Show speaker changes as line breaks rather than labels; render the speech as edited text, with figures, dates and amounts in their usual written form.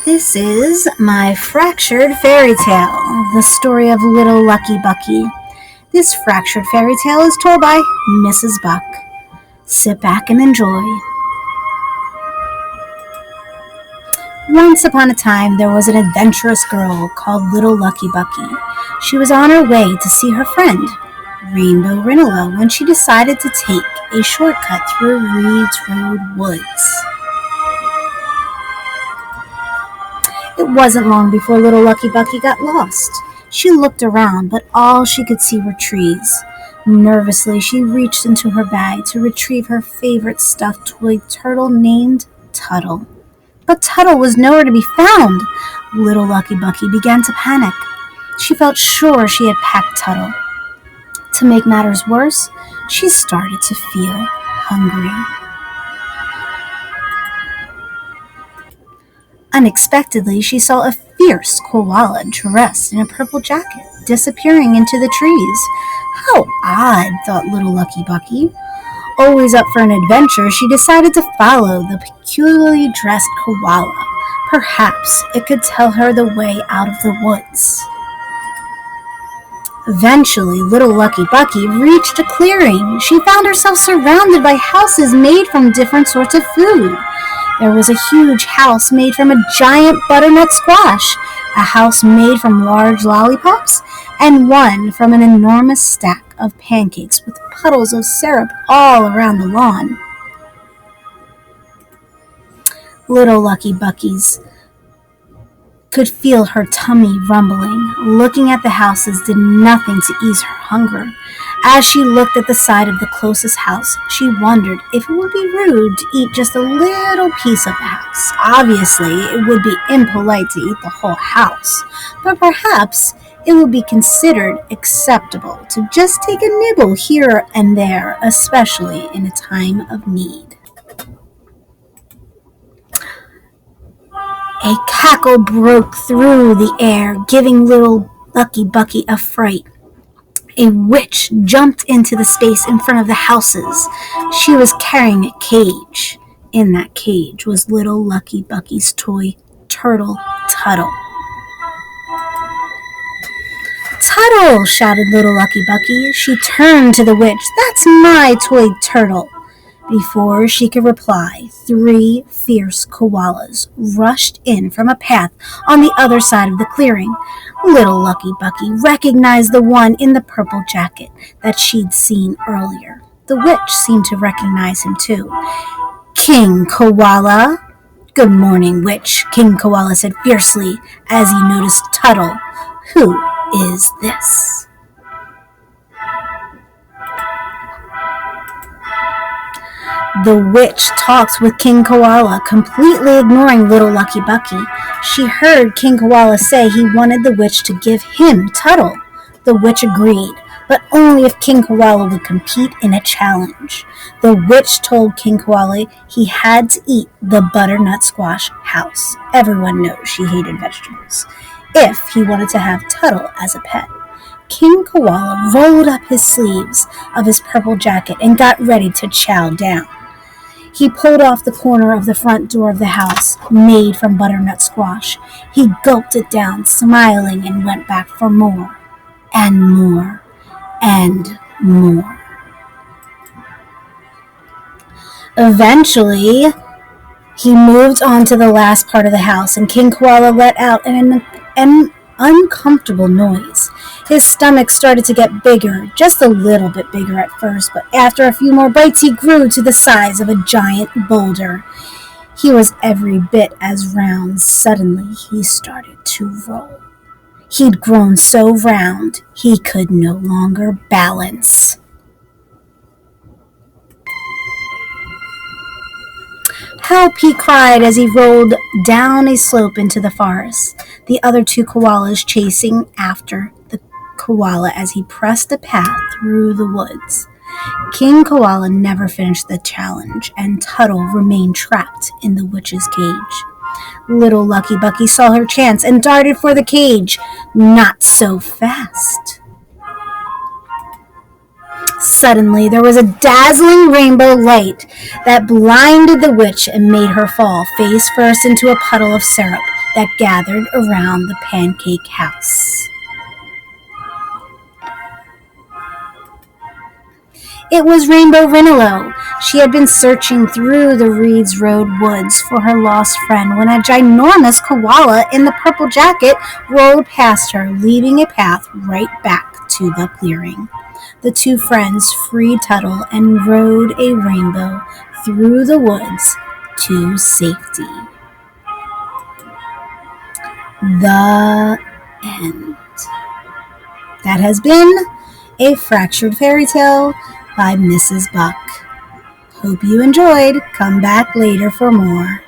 This is my fractured fairy tale, the story of little Lucky Bucky. This fractured fairy tale is told by Mrs. Buck. Sit back and enjoy. Once upon a time, there was an adventurous girl called Little Lucky Bucky. She was on her way to see her friend, Rainbow Rinalow, when she decided to take a shortcut through Reed's Road Woods. It wasn't long before little Lucky Bucky got lost. She looked around, but all she could see were trees. Nervously, she reached into her bag to retrieve her favorite stuffed toy turtle named Tuttle. But Tuttle was nowhere to be found. Little Lucky Bucky began to panic. She felt sure she had packed Tuttle. To make matters worse, she started to feel hungry. Unexpectedly, she saw a fierce koala dressed in a purple jacket disappearing into the trees. How odd, thought little Lucky Bucky. Always up for an adventure, she decided to follow the peculiarly dressed koala. Perhaps it could tell her the way out of the woods. Eventually, little Lucky Bucky reached a clearing. She found herself surrounded by houses made from different sorts of food. There was a huge house made from a giant butternut squash, a house made from large lollipops, and one from an enormous stack of pancakes with puddles of syrup all around the lawn. Little Lucky Bucky's could feel her tummy rumbling. Looking at the houses did nothing to ease her hunger. As she looked at the side of the closest house, she wondered if it would be rude to eat just a little piece of the house. Obviously, it would be impolite to eat the whole house, but perhaps it would be considered acceptable to just take a nibble here and there, especially in a time of need. A cackle broke through the air, giving little Lucky Bucky a fright. A witch jumped into the space in front of the houses. She was carrying a cage. In that cage was little Lucky Bucky's toy turtle, Tuttle. "Tuttle!" shouted little Lucky Bucky. She turned to the witch. "That's my toy turtle." Before she could reply, 3 fierce koalas rushed in from a path on the other side of the clearing. Little Lucky Bucky recognized the one in the purple jacket that she'd seen earlier. The witch seemed to recognize him too. "King Koala." "Good morning, witch," King Koala said fiercely as he noticed Tuttle. "Who is this?" The witch talked with King Koala, completely ignoring little Lucky Bucky. She heard King Koala say he wanted the witch to give him Tuttle. The witch agreed, but only if King Koala would compete in a challenge. The witch told King Koala he had to eat the butternut squash house. Everyone knows she hated vegetables. If he wanted to have Tuttle as a pet. King Koala rolled up his sleeves of his purple jacket and got ready to chow down. He pulled off the corner of the front door of the house, made from butternut squash. He gulped it down, smiling, and went back for more, and more, and more. Eventually, he moved on to the last part of the house, and King Koala let out an uncomfortable noise. His stomach started to get bigger, just a little bit bigger at first, but after a few more bites he grew to the size of a giant boulder. He was every bit as round. Suddenly he started to roll. He'd grown so round he could no longer balance. "Help!" he cried as he rolled down a slope into the forest, the other 2 koalas chasing after the koala as he pressed a path through the woods. King Koala never finished the challenge, and Tuttle remained trapped in the witch's cage. Little Lucky Bucky saw her chance and darted for the cage. Not so fast. Suddenly, there was a dazzling rainbow light that blinded the witch and made her fall face first into a puddle of syrup. that gathered around the pancake house. It was Rainbow Rinnelow. She had been searching through the Reeds Road woods for her lost friend when a ginormous koala in the purple jacket rode past her, leaving a path right back to the clearing. The two friends freed Tuttle and rode a rainbow through the woods to safety. The end. That has been A Fractured Fairy Tale by Mrs. Buck. Hope you enjoyed. Come back later for more.